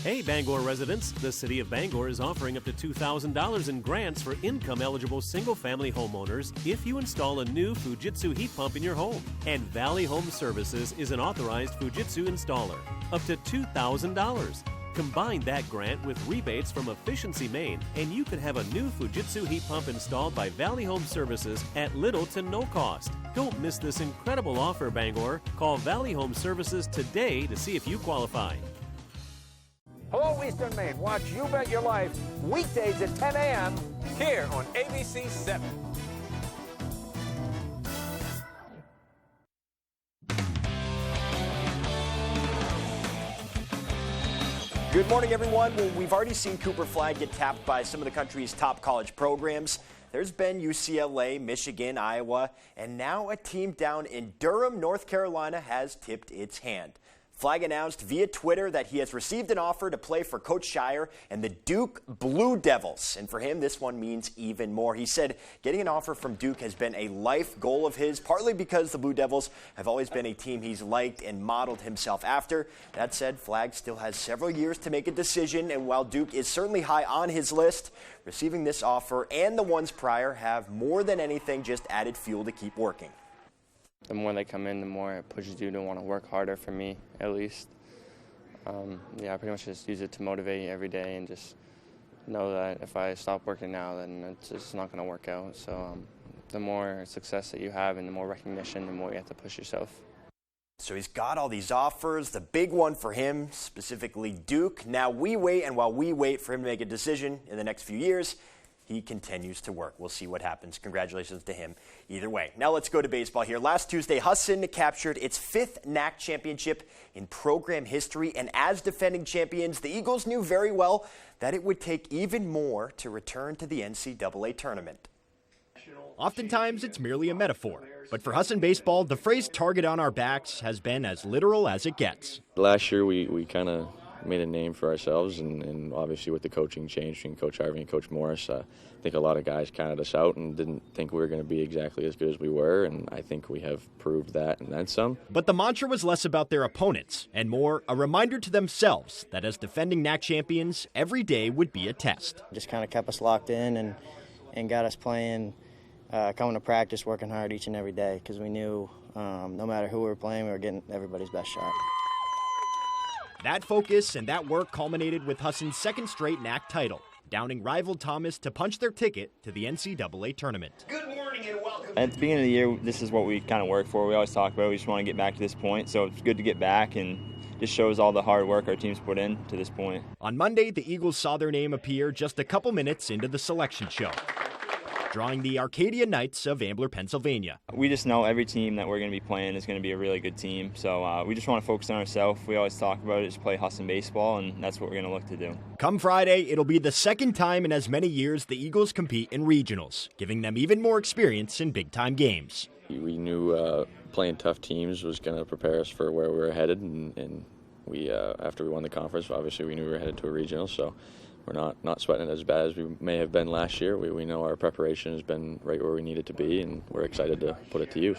Hey Bangor residents, the City of Bangor is offering up to $2,000 in grants for income-eligible single-family homeowners if you install a new Fujitsu heat pump in your home. And Valley Home Services is an authorized Fujitsu installer. Up to $2,000. Combine that grant with rebates from Efficiency Maine, and you could have a new Fujitsu heat pump installed by Valley Home Services at little to no cost. Don't miss this incredible offer, Bangor. Call Valley Home Services today to see if you qualify. Hello, Eastern Maine. Watch You Bet Your Life weekdays at 10 a.m. here on ABC 7. Good morning, everyone. Well, we've already seen Cooper Flag get tapped by some of the country's top college programs. There's been UCLA, Michigan, Iowa, and now a team down in Durham, North Carolina has tipped its hand. Flag announced via Twitter that he has received an offer to play for Coach Shire and the Duke Blue Devils. And for him, this one means even more. He said getting an offer from Duke has been a life goal of his, partly because the Blue Devils have always been a team he's liked and modeled himself after. That said, Flag still has several years to make a decision, and while Duke is certainly high on his list, receiving this offer and the ones prior have more than anything just added fuel to keep working. The more they come in, the more it pushes you to want to work harder, for me, at least. I pretty much just use it to motivate every day and just know that if I stop working now, then it's just not going to work out. So the more success that you have and the more recognition, the more you have to push yourself. So he's got all these offers, the big one for him, specifically Duke. Now we wait, and while we wait for him to make a decision in the next few years, he continues to work. We'll see what happens. Congratulations to him either way. Now let's go to baseball here. Last Tuesday, Husson captured its 5th NAC championship in program history. And as defending champions, the Eagles knew very well that it would take even more to return to the NCAA tournament. Oftentimes, it's merely a metaphor. But for Husson baseball, the phrase target on our backs has been as literal as it gets. Last year, we kind of made a name for ourselves, and obviously with the coaching change between Coach Harvey and Coach Morris, I think a lot of guys counted us out and didn't think we were going to be exactly as good as we were, and I think we have proved that and then some. But the mantra was less about their opponents and more a reminder to themselves that as defending NAC champions, every day would be a test. Just kind of kept us locked in and got us playing, coming to practice, working hard each and every day, because we knew no matter who we were playing, we were getting everybody's best shot. That focus and that work culminated with Husson's 2nd straight NAC title, downing rival Thomas to punch their ticket to the NCAA tournament. Good morning and welcome. At the beginning of the year, this is what we kind of work for. We always talk about we just want to get back to this point, so it's good to get back and just shows all the hard work our team's put in to this point. On Monday, the Eagles saw their name appear just a couple minutes into the selection show, drawing the Arcadia Knights of Ambler, Pennsylvania. We just know every team that we're going to be playing is going to be a really good team, so we just want to focus on ourselves. We always talk about it, just play Husson baseball, and that's what we're going to look to do. Come Friday, it'll be the 2nd time in as many years the Eagles compete in regionals, giving them even more experience in big-time games. We knew playing tough teams was going to prepare us for where we were headed, and we after we won the conference, obviously we knew we were headed to a regional, so we're not sweating it as bad as we may have been last year. We know our preparation has been right where we need it to be, and we're excited to put it to use.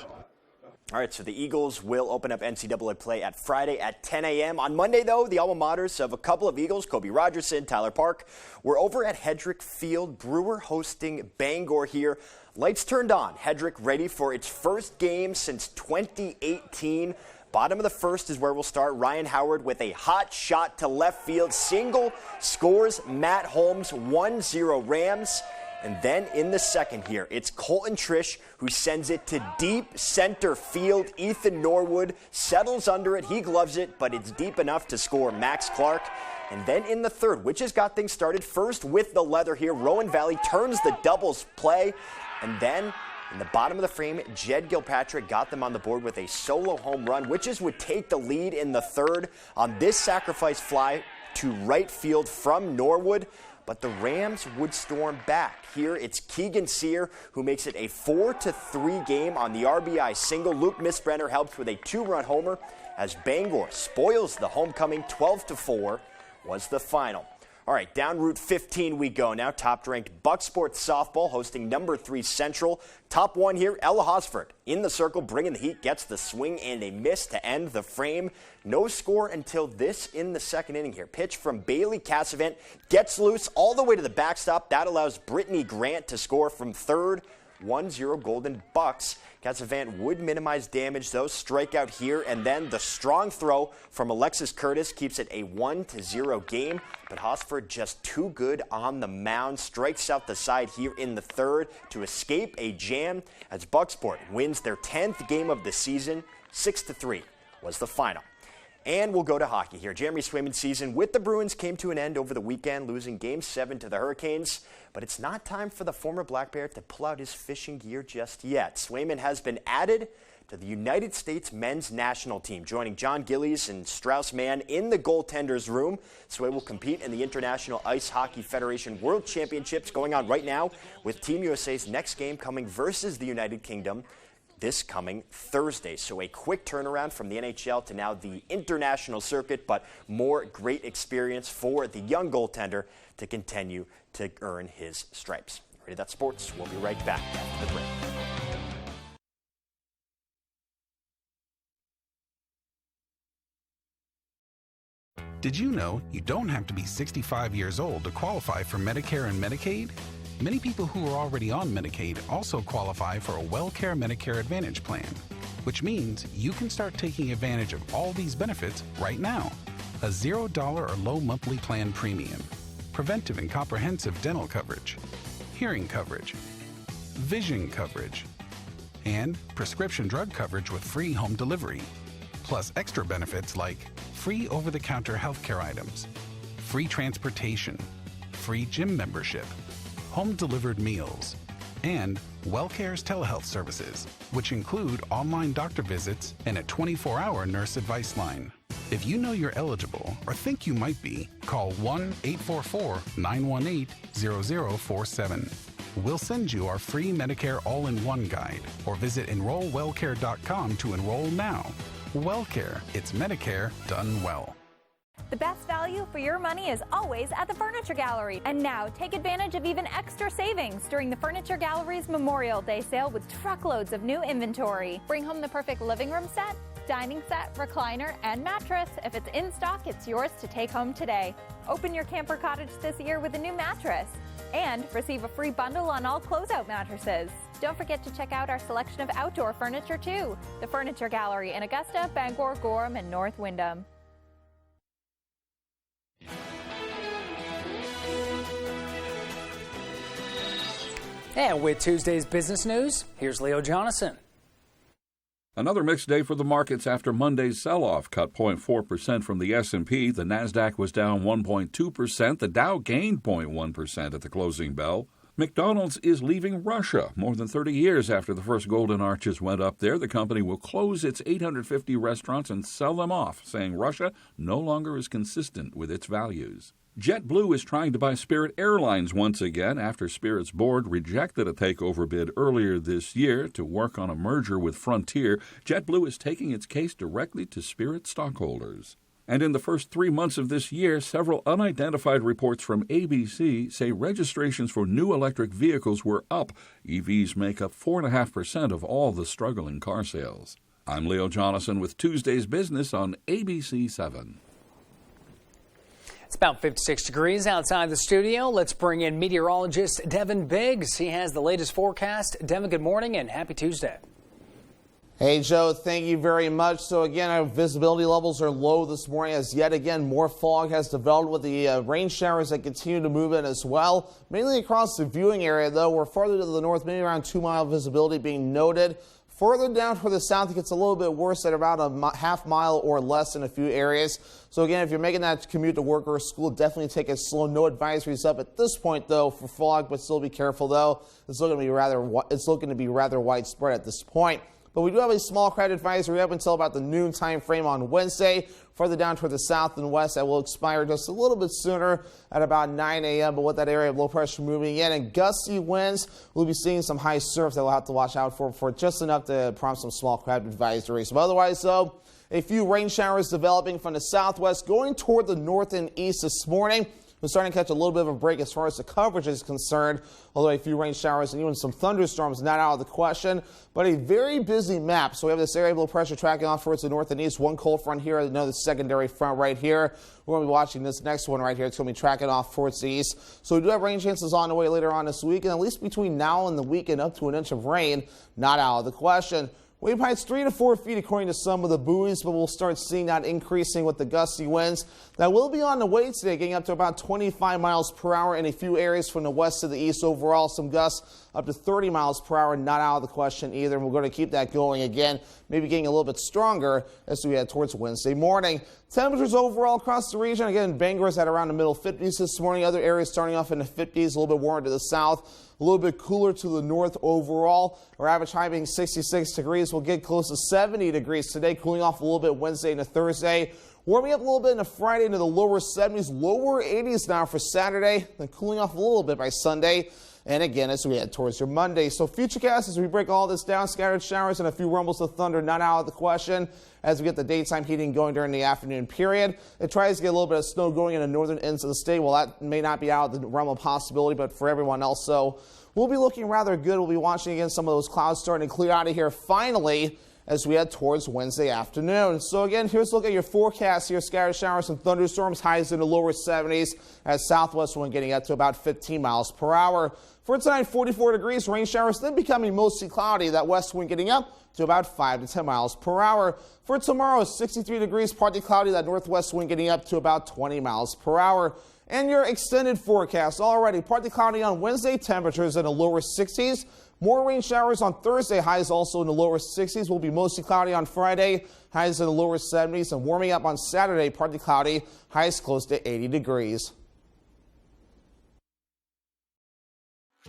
All right, so the Eagles will open up NCAA play at Friday at 10 a.m. On Monday, though, the alma maters of a couple of Eagles, Kobe Rogerson, Tyler Park, were over at Hedrick Field. Brewer hosting Bangor here. Lights turned on. Hedrick ready for its first game since 2018. Bottom of the first is where we'll start. Ryan Howard with a hot shot to left field. Single scores Matt Holmes, 1-0 Rams. And then in the second here, it's Colton Trish who sends it to deep center field. Ethan Norwood settles under it. He gloves it, but it's deep enough to score Max Clark. And then in the third, which has got things started first with the leather here, Rowan Valley turns the doubles play. And then in the bottom of the frame, Jed Gilpatrick got them on the board with a solo home run. Witches would take the lead in the third on this sacrifice fly to right field from Norwood. But the Rams would storm back. Here it's Keegan Sear who makes it a 4-3 game on the RBI single. Luke Misbrenner helps with a 2-run homer as Bangor spoils the homecoming. 12-4 was the final. All right, down Route 15 we go now. Top-ranked Bucksport softball hosting number 3 Central. Top one here, Ella Hosford in the circle, bringing the heat, gets the swing and a miss to end the frame. No score until this in the second inning here. Pitch from Bailey Cassavant gets loose all the way to the backstop. That allows Brittany Grant to score from third. 1-0 Golden Bucks. Cassavant would minimize damage, though. Strikeout here, and then the strong throw from Alexis Curtis keeps it a 1-0 game. But Hosford just too good on the mound. Strikes out the side here in the third to escape a jam as Bucksport wins their 10th game of the season. 6-3 was the final. And we'll go to hockey here. Jeremy Swayman's season with the Bruins came to an end over the weekend, losing Game 7 to the Hurricanes. But it's not time for the former Black Bear to pull out his fishing gear just yet. Swayman has been added to the United States men's national team, joining John Gillies and Strauss Mann in the goaltenders room. Sway will compete in the International Ice Hockey Federation World Championships going on right now, with Team USA's next game coming versus the United Kingdom this coming Thursday. So a quick turnaround from the NHL to now the international circuit, but more great experience for the young goaltender to continue to earn his stripes. Ready, that's sports. We'll be right back after the break. Did you know you don't have to be 65 years old to qualify for Medicare and Medicaid? Many people who are already on Medicaid also qualify for a WellCare Medicare Advantage plan, which means you can start taking advantage of all these benefits right now. A $0 or low monthly plan premium, preventive and comprehensive dental coverage, hearing coverage, vision coverage, and prescription drug coverage with free home delivery, plus extra benefits like free over-the-counter healthcare items, free transportation, free gym membership, home-delivered meals, and WellCare's telehealth services, which include online doctor visits and a 24-hour nurse advice line. If you know you're eligible or think you might be, call 1-844-918-0047. We'll send you our free Medicare all-in-one guide or visit enrollwellcare.com to enroll now. WellCare, it's Medicare done well. The best value for your money is always at the Furniture Gallery. And now, take advantage of even extra savings during the Furniture Gallery's Memorial Day sale with truckloads of new inventory. Bring home the perfect living room set, dining set, recliner, and mattress. If it's in stock, it's yours to take home today. Open your camper cottage this year with a new mattress and receive a free bundle on all closeout mattresses. Don't forget to check out our selection of outdoor furniture, too. The Furniture Gallery in Augusta, Bangor, Gorham, and North Windham. And with Tuesday's business news, here's Leo Jonathan. Another mixed day for the markets after Monday's sell-off cut 0.4% from the S&P. The Nasdaq was down 1.2%. The Dow gained 0.1% at the closing bell. McDonald's is leaving Russia. More than 30 years after the first golden arches went up there, the company will close its 850 restaurants and sell them off, saying Russia no longer is consistent with its values. JetBlue is trying to buy Spirit Airlines once again after Spirit's board rejected a takeover bid earlier this year to work on a merger with Frontier. JetBlue is taking its case directly to Spirit stockholders. And in the first 3 months of this year, several unidentified reports from ABC say registrations for new electric vehicles were up. EVs make up 4.5% of all the struggling car sales. I'm Leo Jonathan with Tuesday's Business on ABC 7. It's about 56 degrees outside the studio. Let's bring in meteorologist Devin Biggs. He has the latest forecast. Devin, good morning and happy Tuesday. Hey, Joe, thank you very much. So again, our visibility levels are low this morning as yet again more fog has developed with the rain showers that continue to move in as well. Mainly across the viewing area, though. We're farther to the north, maybe around 2-mile visibility being noted. Further down toward the south, it gets a little bit worse at about a half mile or less in a few areas. So again, if you're making that commute to work or school, definitely take it slow. No advisories up at this point, though, for fog, but still be careful, though. It's looking to be rather widespread at this point. But we do have a small crowd advisory up until about the noon time frame on Wednesday. Further down toward the south and west, that will expire just a little bit sooner at about 9 a.m. But with that area of low pressure moving in and gusty winds, we'll be seeing some high surf that we'll have to watch out for just enough to prompt some small crowd advisories. But otherwise, though, a few rain showers developing from the southwest going toward the north and east this morning. We're starting to catch a little bit of a break as far as the coverage is concerned, although a few rain showers and even some thunderstorms not out of the question, but a very busy map. So we have this area of low pressure tracking off towards the north and east, one cold front here, another secondary front right here. We're going to be watching this next one right here. It's going to be tracking off towards the east. So we do have rain chances on the way later on this week, and at least between now and the weekend, up to an inch of rain, not out of the question. Wave heights 3 to 4 feet according to some of the buoys, but we'll start seeing that increasing with the gusty winds. That will be on the way today, getting up to about 25 miles per hour in a few areas from the west to the east. Overall, some gusts up to 30 miles per hour, not out of the question either. And we're going to keep that going again, maybe getting a little bit stronger as we head towards Wednesday morning. Temperatures overall across the region, again, Bangor's at around the middle 50s this morning. Other areas starting off in the 50s, a little bit warmer to the south. A little bit cooler to the north overall. Our average high being 66 degrees. We'll get close to 70 degrees today, cooling off a little bit Wednesday into Thursday. Warming up a little bit into Friday into the lower 70s, lower 80s now for Saturday, then cooling off a little bit by Sunday. And again, as we head towards your Monday. So Futurecast, as we break all this down, scattered showers and a few rumbles of thunder, not out of the question. As we get the daytime heating going during the afternoon period, it tries to get a little bit of snow going in the northern ends of the state. Well, that may not be out of the realm of possibility, but for everyone else, so we'll be looking rather good. We'll be watching again some of those clouds starting to clear out of here finally as we head towards Wednesday afternoon. So again, here's a look at your forecast here. Scattered showers and thunderstorms, highs in the lower 70s as southwest wind getting up to about 15 miles per hour. For tonight, 44 degrees, rain showers, then becoming mostly cloudy. That west wind getting up to about 5 to 10 miles per hour. For tomorrow, 63 degrees, partly cloudy. That northwest wind getting up to about 20 miles per hour. And your extended forecast already partly cloudy on Wednesday, temperatures in the lower 60s. More rain showers on Thursday, highs also in the lower 60s. Will be mostly cloudy on Friday, highs in the lower 70s. And warming up on Saturday, partly cloudy, highs close to 80 degrees.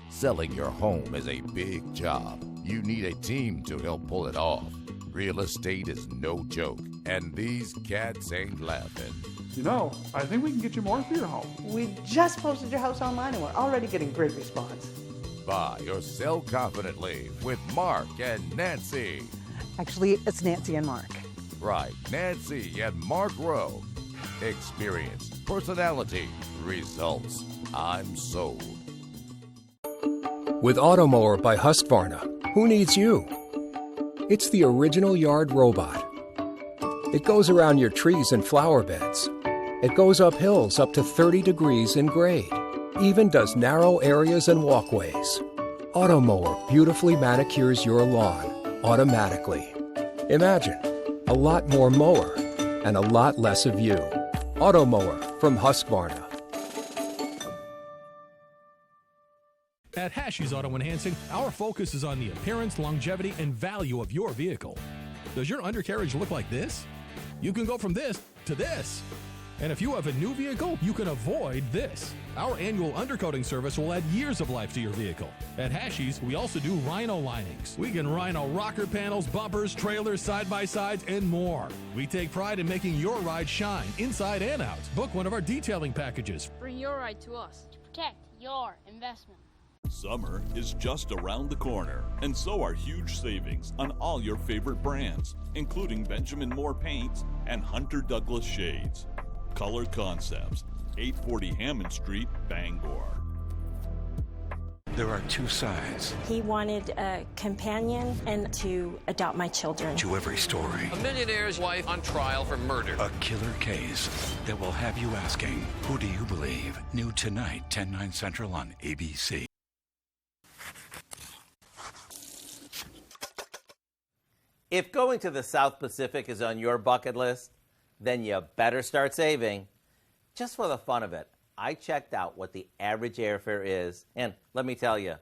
Selling your home is a big job. You need a team to help pull it off. Real estate is no joke, and these cats ain't laughing. You know, I think we can get you more for your home. We just posted your house online and we're already getting great response. Buy or sell confidently with Mark and Nancy. Actually, it's Nancy and Mark. Right, Nancy and Mark Rowe. Experience, personality, results. I'm sold. With Automower by Husqvarna, who needs you? It's the original yard robot. It goes around your trees and flower beds. It goes up hills up to 30 degrees in grade. Even does narrow areas and walkways. Automower beautifully manicures your lawn automatically. Imagine a lot more mower and a lot less of you. Automower from Husqvarna. At Hashi's Auto Enhancing, our focus is on the appearance, longevity, and value of your vehicle. Does your undercarriage look like this? You can go from this to this. And if you have a new vehicle, you can avoid this. Our annual undercoating service will add years of life to your vehicle. At Hashi's, we also do Rhino linings. We can Rhino rocker panels, bumpers, trailers, side-by-sides, and more. We take pride in making your ride shine inside and out. Book one of our detailing packages. Bring your ride to us to protect your investment. Summer is just around the corner, and so are huge savings on all your favorite brands, including Benjamin Moore paints and Hunter Douglas shades. Color Concepts, 840 Hammond Street, Bangor. There are two sides He wanted a companion and to adopt my children. to every story. A millionaire's wife on trial for murder. A killer case that will have you asking, who do you believe? New tonight, 10/9 Central on ABC. If going to the South Pacific is on your bucket list, then you better start saving. Just for the fun of it, I checked out what the average airfare is, and let me tell you,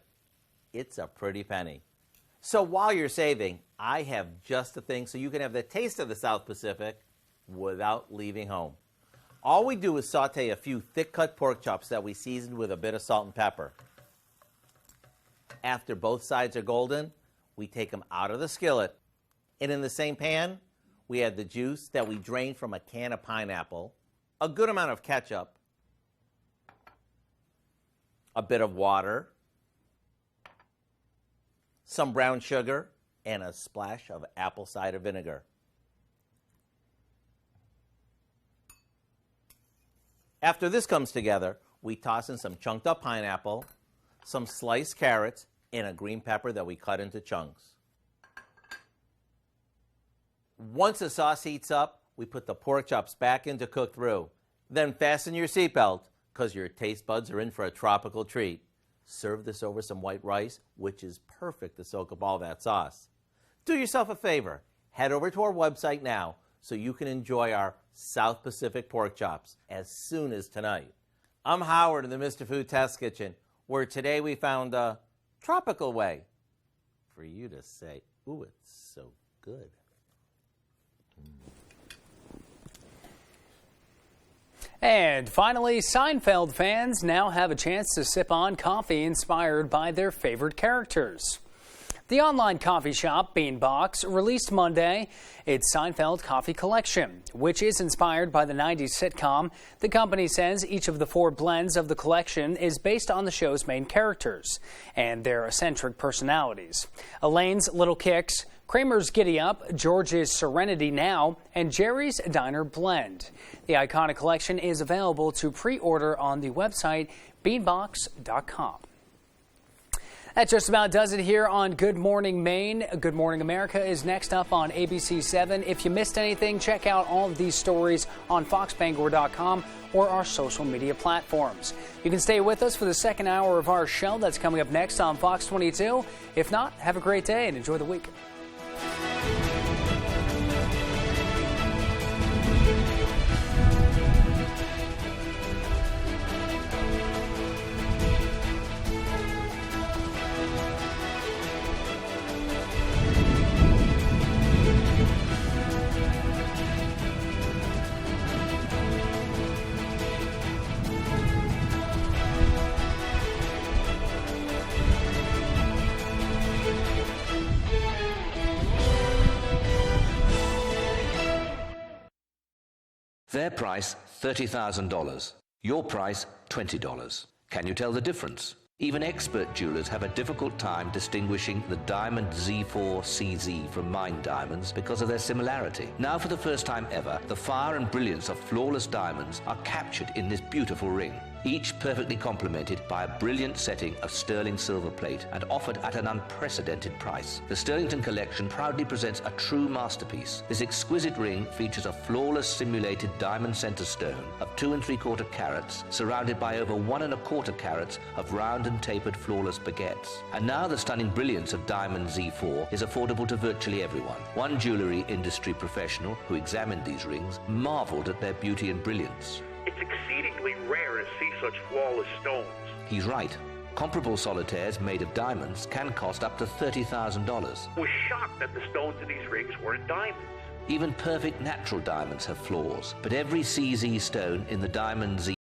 it's a pretty penny. So while you're saving, I have just the thing so you can have the taste of the South Pacific without leaving home. All we do is saute a few thick-cut pork chops that we seasoned with a bit of salt and pepper. After both sides are golden, we take them out of the skillet, and in the same pan, we add the juice that we drained from a can of pineapple, a good amount of ketchup, a bit of water, some brown sugar, and a splash of apple cider vinegar. After this comes together, we toss in some chunked up pineapple, some sliced carrots, and a green pepper that we cut into chunks. Once the sauce heats up, we put the pork chops back in to cook through. Then fasten your seatbelt, because your taste buds are in for a tropical treat. Serve this over some white rice, which is perfect to soak up all that sauce. Do yourself a favor. Head over to our website now so you can enjoy our South Pacific pork chops as soon as tonight. I'm Howard in the Mr. Food Test Kitchen, where today we found a tropical way for you to say, ooh, it's so good. And finally, Seinfeld fans now have a chance to sip on coffee inspired by their favorite characters. The online coffee shop Beanbox released Monday its Seinfeld Coffee Collection, which is inspired by the 90s sitcom. The company says each of the 4 blends of the collection is based on the show's main characters and their eccentric personalities. Elaine's Little Kicks, Kramer's Giddy Up, George's Serenity Now, and Jerry's Diner Blend. The iconic collection is available to pre-order on the website beanbox.com. That just about does it here on Good Morning Maine. Good Morning America is next up on ABC 7. If you missed anything, check out all of these stories on foxbangor.com or our social media platforms. You can stay with us for the second hour of our show that's coming up next on Fox 22. If not, have a great day and enjoy the week. Their price, $30,000. Your price, $20. Can you tell the difference? Even expert jewelers have a difficult time distinguishing the Diamond Z4 CZ from mined diamonds because of their similarity. Now, for the first time ever, the fire and brilliance of flawless diamonds are captured in this beautiful ring, each perfectly complemented by a brilliant setting of sterling silver plate and offered at an unprecedented price. The Sterlington collection proudly presents a true masterpiece. This exquisite ring features a flawless simulated diamond center stone of 2 3/4 carats, surrounded by over 1 1/4 carats of round and tapered flawless baguettes. And now the stunning brilliance of Diamond Z4 is affordable to virtually everyone. One jewelry industry professional who examined these rings marveled at their beauty and brilliance. It's exceedingly rare to see such flawless stones. He's right. Comparable solitaires made of diamonds can cost up to $30,000. I was shocked that the stones in these rings weren't diamonds. Even perfect natural diamonds have flaws, but every CZ stone in the Diamond Z